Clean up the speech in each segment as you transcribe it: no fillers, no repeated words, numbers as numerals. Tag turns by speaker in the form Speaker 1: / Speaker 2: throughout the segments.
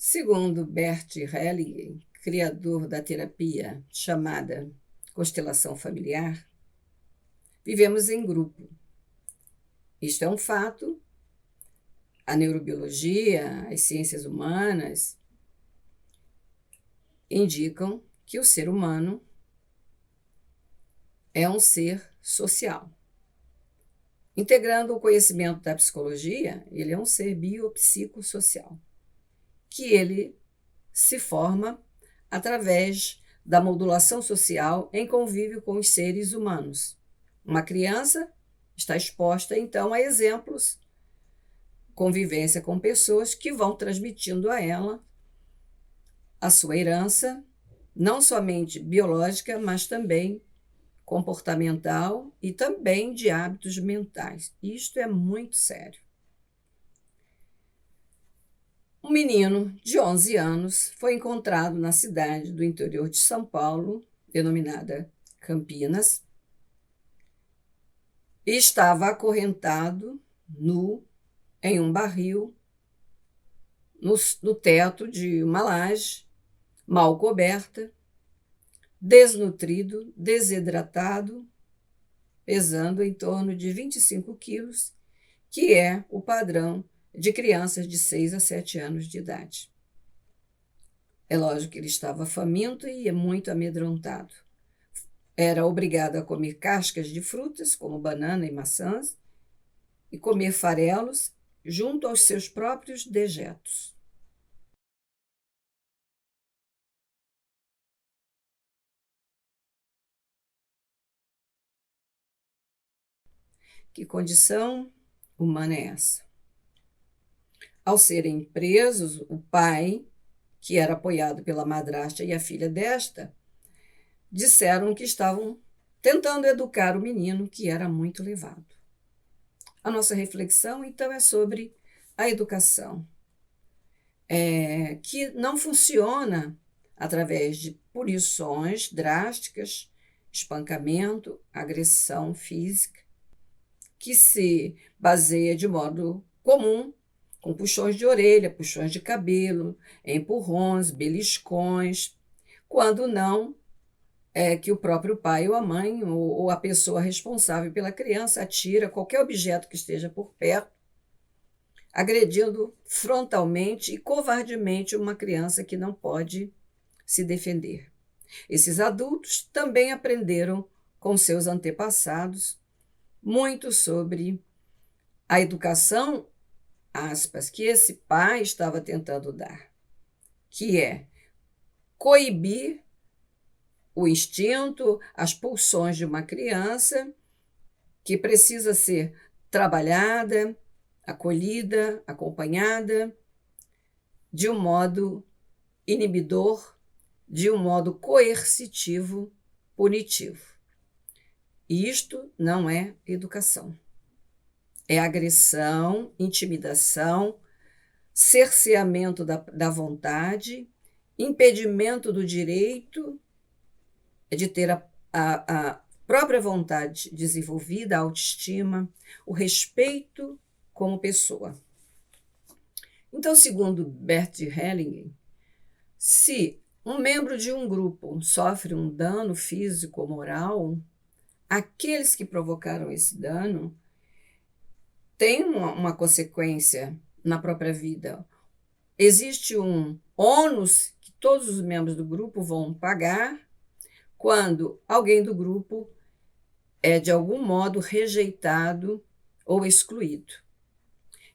Speaker 1: Segundo Bert Hellinger, criador da terapia chamada constelação familiar, vivemos em grupo. Isto é um fato. A neurobiologia, as ciências humanas indicam que o ser humano é um ser social. Integrando o conhecimento da psicologia, ele é um ser biopsicossocial, que ele se forma através da modulação social em convívio com os seres humanos. Uma criança está exposta, então, a exemplos, convivência com pessoas que vão transmitindo a ela a sua herança, não somente biológica, mas também comportamental e também de hábitos mentais. Isto é muito sério. Um menino de 11 anos foi encontrado na cidade do interior de São Paulo, denominada Campinas, e estava acorrentado, nu, em um barril, no teto de uma laje, mal coberta, desnutrido, desidratado, pesando em torno de 25 quilos, que é o padrão de crianças de 6 a 7 anos de idade. É lógico que ele estava faminto e muito amedrontado. Era obrigado a comer cascas de frutas, como banana e maçãs, e comer farelos junto aos seus próprios dejetos. Que condição humana é essa? Ao serem presos, o pai, que era apoiado pela madrasta e a filha desta, disseram que estavam tentando educar o menino, que era muito levado. A nossa reflexão, então, é sobre a educação, que não funciona através de punições drásticas, espancamento, agressão física, que se baseia de modo comum com puxões de orelha, puxões de cabelo, empurrões, beliscões, quando não é que o próprio pai ou a mãe ou a pessoa responsável pela criança atira qualquer objeto que esteja por perto, agredindo frontalmente e covardemente uma criança que não pode se defender. Esses adultos também aprenderam com seus antepassados muito sobre a educação, aspas, que esse pai estava tentando dar, que é coibir o instinto, as pulsões de uma criança que precisa ser trabalhada, acolhida, acompanhada, de um modo inibidor, de um modo coercitivo, punitivo. E isto não é educação. É agressão, intimidação, cerceamento da vontade, impedimento do direito de ter a própria vontade desenvolvida, a autoestima, o respeito como pessoa. Então, segundo Bert Hellinger, se um membro de um grupo sofre um dano físico ou moral, aqueles que provocaram esse dano têm uma consequência na própria vida. Existe um ônus que todos os membros do grupo vão pagar quando alguém do grupo é, de algum modo, rejeitado ou excluído.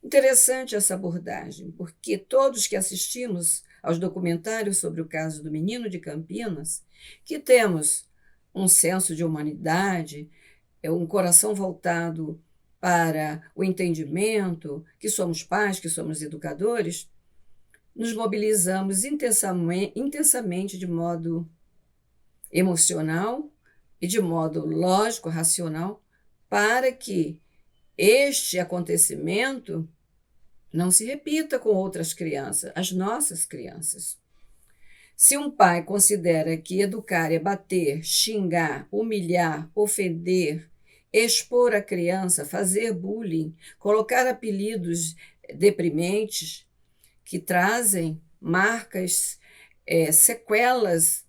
Speaker 1: Interessante essa abordagem, porque todos que assistimos aos documentários sobre o caso do menino de Campinas, que temos um senso de humanidade, um coração voltado para o entendimento, que somos pais, que somos educadores, nos mobilizamos intensamente de modo emocional e de modo lógico, racional, para que este acontecimento não se repita com outras crianças, as nossas crianças. Se um pai considera que educar é bater, xingar, humilhar, ofender, expor a criança, fazer bullying, colocar apelidos deprimentes que trazem marcas, sequelas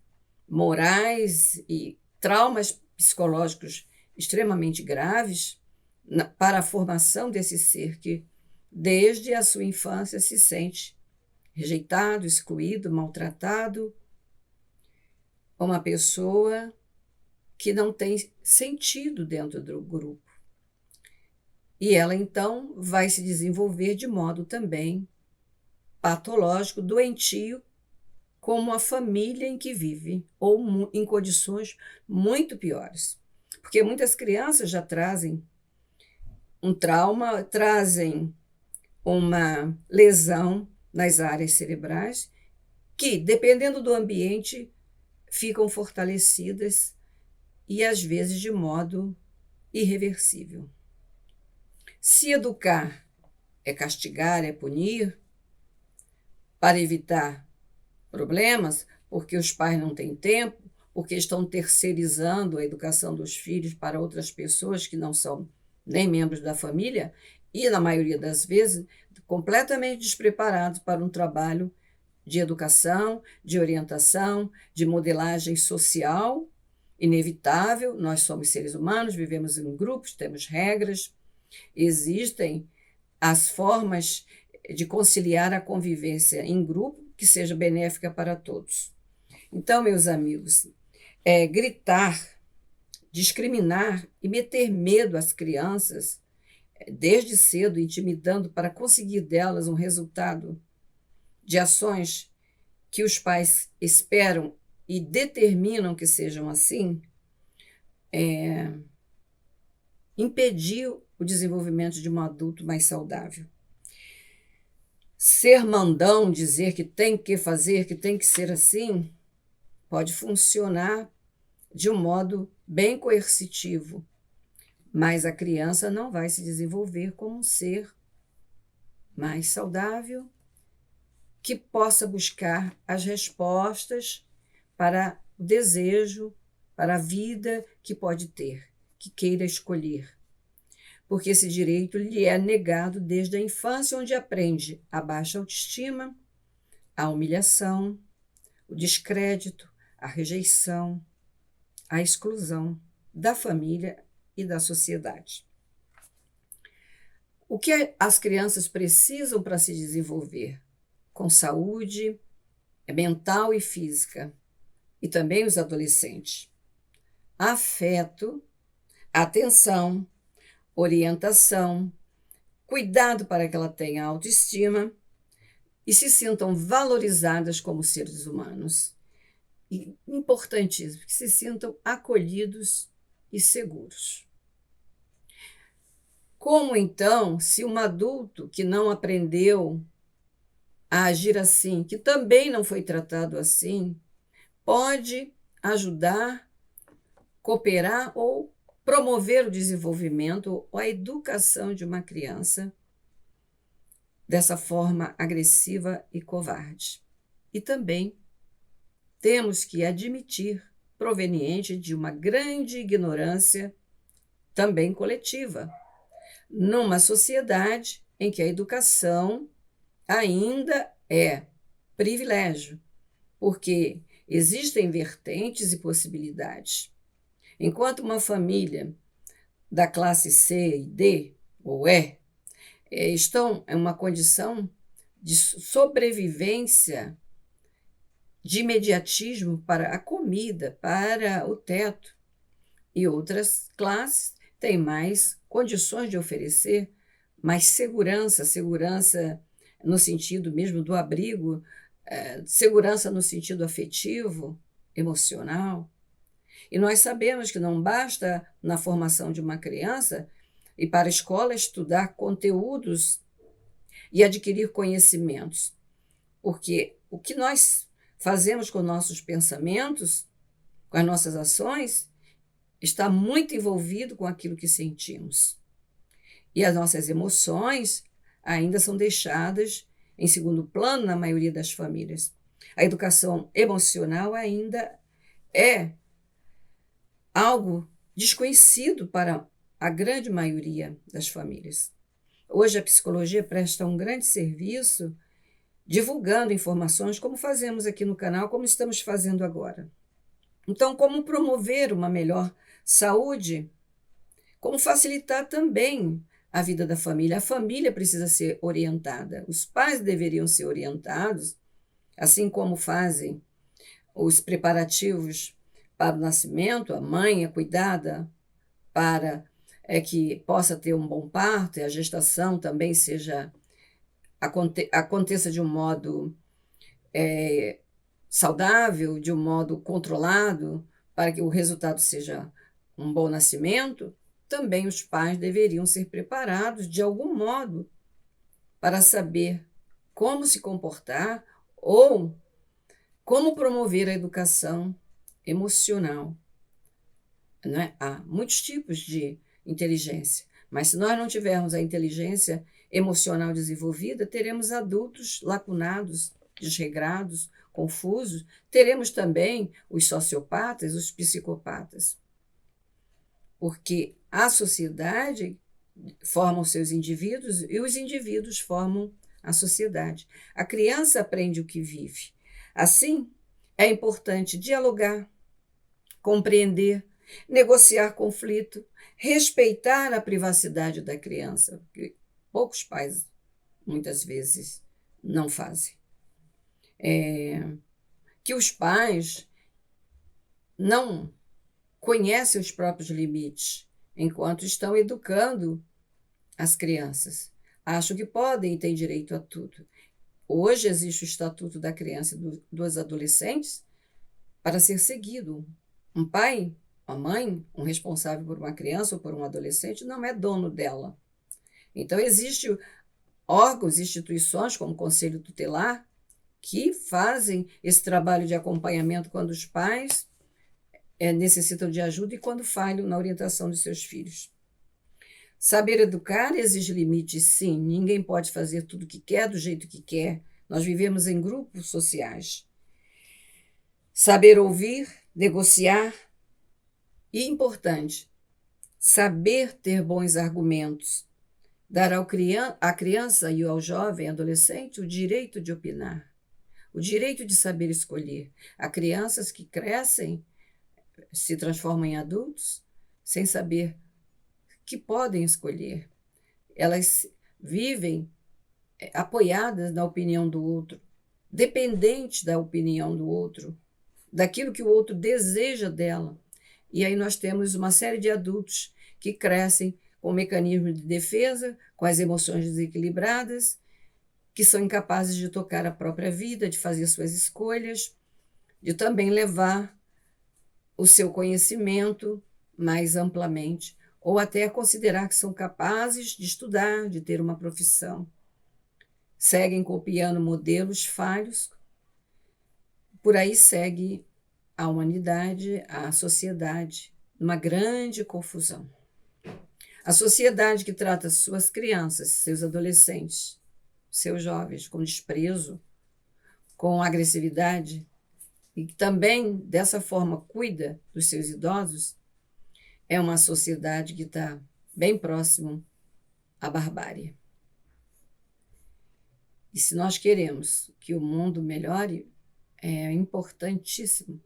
Speaker 1: morais e traumas psicológicos extremamente graves para a formação desse ser que, desde a sua infância, se sente rejeitado, excluído, maltratado, uma pessoa que não tem sentido dentro do grupo. E ela, então, vai se desenvolver de modo também patológico, doentio, como a família em que vive, ou em condições muito piores. Porque muitas crianças já trazem um trauma, trazem uma lesão nas áreas cerebrais, que, dependendo do ambiente, ficam fortalecidas e, às vezes, de modo irreversível. Se educar é castigar, é punir, para evitar problemas, porque os pais não têm tempo, porque estão terceirizando a educação dos filhos para outras pessoas que não são nem membros da família e, na maioria das vezes, completamente despreparados para um trabalho de educação, de orientação, de modelagem social, inevitável. Nós somos seres humanos, vivemos em grupos, temos regras, existem as formas de conciliar a convivência em grupo que seja benéfica para todos. Então, meus amigos, gritar, discriminar e meter medo às crianças, desde cedo, intimidando para conseguir delas um resultado de ações que os pais esperam e determinam que sejam assim, impediu o desenvolvimento de um adulto mais saudável. Ser mandão, dizer que tem que fazer, que tem que ser assim, pode funcionar de um modo bem coercitivo, mas a criança não vai se desenvolver como um ser mais saudável, que possa buscar as respostas para o desejo, para a vida que pode ter, que queira escolher. Porque esse direito lhe é negado desde a infância, onde aprende a baixa autoestima, a humilhação, o descrédito, a rejeição, a exclusão da família e da sociedade. O que as crianças precisam para se desenvolver com saúde mental e física, e também os adolescentes? Afeto, atenção, orientação, cuidado para que ela tenha autoestima e se sintam valorizadas como seres humanos. E importantíssimo, que se sintam acolhidos e seguros. Como, então, se um adulto que não aprendeu a agir assim, que também não foi tratado assim, pode ajudar, cooperar ou promover o desenvolvimento ou a educação de uma criança dessa forma agressiva e covarde? E também temos que admitir, proveniente de uma grande ignorância também coletiva, numa sociedade em que a educação ainda é privilégio, porque existem vertentes e possibilidades. Enquanto uma família da classe C e D, ou estão em uma condição de sobrevivência, de imediatismo para a comida, para o teto, e outras classes têm mais condições de oferecer mais segurança, segurança no sentido mesmo do abrigo, segurança no sentido afetivo, emocional. E nós sabemos que não basta, na formação de uma criança, ir para a escola estudar conteúdos e adquirir conhecimentos, porque o que nós fazemos com nossos pensamentos, com as nossas ações, está muito envolvido com aquilo que sentimos. E as nossas emoções ainda são deixadas em segundo plano na maioria das famílias. A educação emocional ainda é algo desconhecido para a grande maioria das famílias. Hoje a psicologia presta um grande serviço divulgando informações, como fazemos aqui no canal, como estamos fazendo agora. Então, como promover uma melhor saúde? Como facilitar também a vida da família? A família precisa ser orientada, os pais deveriam ser orientados, assim como fazem os preparativos para o nascimento, a mãe é cuidada para que possa ter um bom parto e a gestação também aconteça de um modo saudável, de um modo controlado, para que o resultado seja um bom nascimento. Também os pais deveriam ser preparados de algum modo para saber como se comportar ou como promover a educação emocional. Né? Há muitos tipos de inteligência, mas se nós não tivermos a inteligência emocional desenvolvida, teremos adultos lacunados, desregrados, confusos, teremos também os sociopatas, os psicopatas, porque a sociedade forma os seus indivíduos e os indivíduos formam a sociedade. A criança aprende o que vive. Assim, é importante dialogar, compreender, negociar conflito, respeitar a privacidade da criança, que poucos pais, muitas vezes, não fazem. Que os pais não conhecem os próprios limites enquanto estão educando as crianças. Acham que podem e têm direito a tudo. Hoje existe o Estatuto da Criança e dos Adolescentes para ser seguido. Um pai, uma mãe, um responsável por uma criança ou por um adolescente não é dono dela. Então, existem órgãos, instituições como o Conselho Tutelar que fazem esse trabalho de acompanhamento quando os pais necessitam de ajuda e quando falham na orientação de seus filhos. Saber educar exige limites, sim. Ninguém pode fazer tudo o que quer, do jeito que quer. Nós vivemos em grupos sociais. Saber ouvir, negociar e, importante, saber ter bons argumentos. Dar à criança e ao jovem, adolescente, o direito de opinar, o direito de saber escolher. Há crianças que crescem, se transformam em adultos, sem saber que podem escolher. Elas vivem apoiadas na opinião do outro, dependentes da opinião do outro, daquilo que o outro deseja dela. E aí nós temos uma série de adultos que crescem com mecanismos de defesa, com as emoções desequilibradas, que são incapazes de tocar a própria vida, de fazer suas escolhas, de também levar o seu conhecimento mais amplamente, ou até considerar que são capazes de estudar, de ter uma profissão. Seguem copiando modelos falhos, por aí segue a humanidade, a sociedade, numa grande confusão. A sociedade que trata suas crianças, seus adolescentes, seus jovens com desprezo, com agressividade, e que também dessa forma cuida dos seus idosos, é uma sociedade que está bem próximo à barbárie. E se nós queremos que o mundo melhore, é importantíssimo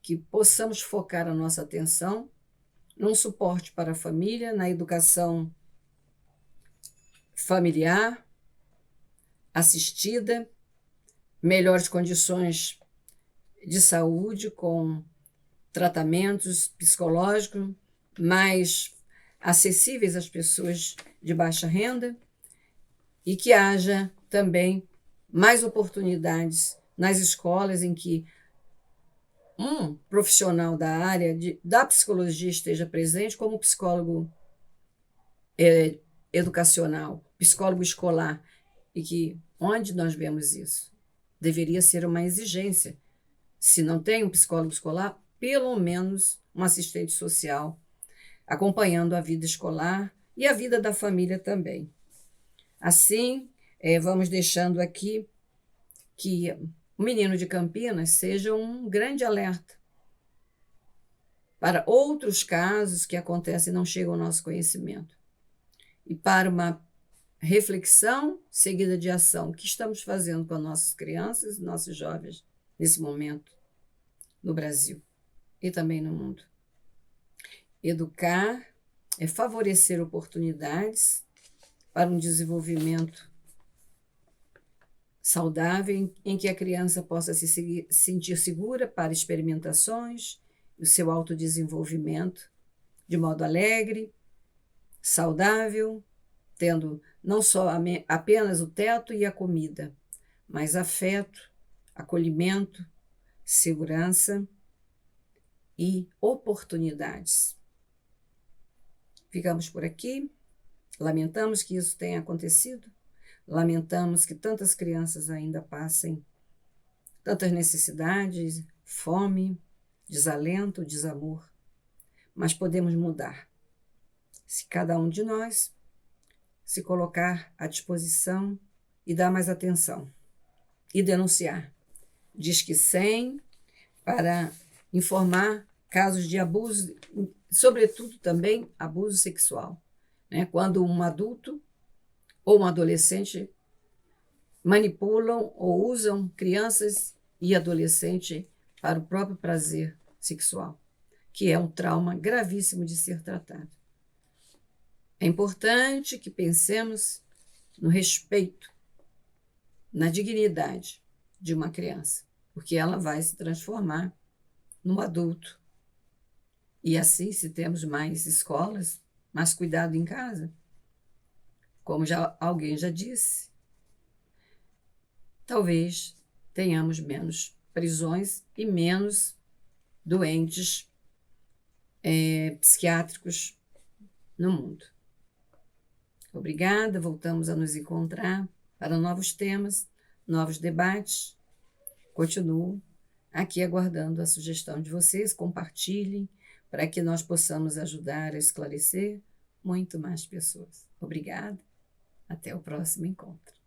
Speaker 1: que possamos focar a nossa atenção num suporte para a família, na educação familiar, assistida, melhores condições de saúde com tratamentos psicológicos mais acessíveis às pessoas de baixa renda e que haja também mais oportunidades nas escolas em que um profissional da área da psicologia esteja presente, como psicólogo educacional, psicólogo escolar, e que onde nós vemos isso? Deveria ser uma exigência. Se não tem um psicólogo escolar, pelo menos um assistente social acompanhando a vida escolar e a vida da família também. Assim, vamos deixando aqui que o Menino de Campinas seja um grande alerta para outros casos que acontecem e não chegam ao nosso conhecimento. E para uma reflexão seguida de ação. O que estamos fazendo com as nossas crianças e nossos jovens nesse momento no Brasil e também no mundo? Educar é favorecer oportunidades para um desenvolvimento saudável em que a criança possa se sentir segura para experimentações e o seu autodesenvolvimento de modo alegre, saudável, tendo não só apenas o teto e a comida, mas afeto, acolhimento, segurança e oportunidades. Ficamos por aqui. Lamentamos que isso tenha acontecido. Lamentamos que tantas crianças ainda passem tantas necessidades, fome, desalento, desamor. Mas podemos mudar. Se cada um de nós se colocar à disposição e dar mais atenção e denunciar. Disque 100 para informar casos de abuso, sobretudo também abuso sexual, né? Quando um adulto ou um adolescente manipulam ou usam crianças e adolescentes para o próprio prazer sexual, que é um trauma gravíssimo de ser tratado. É importante que pensemos no respeito, na dignidade de uma criança, porque ela vai se transformar num adulto. E assim, se temos mais escolas, mais cuidado em casa, como alguém já disse, talvez tenhamos menos prisões e menos doentes psiquiátricos no mundo. Obrigada, voltamos a nos encontrar para novos temas, novos debates. Continuo aqui aguardando a sugestão de vocês, compartilhem para que nós possamos ajudar a esclarecer muito mais pessoas. Obrigada, até o próximo encontro.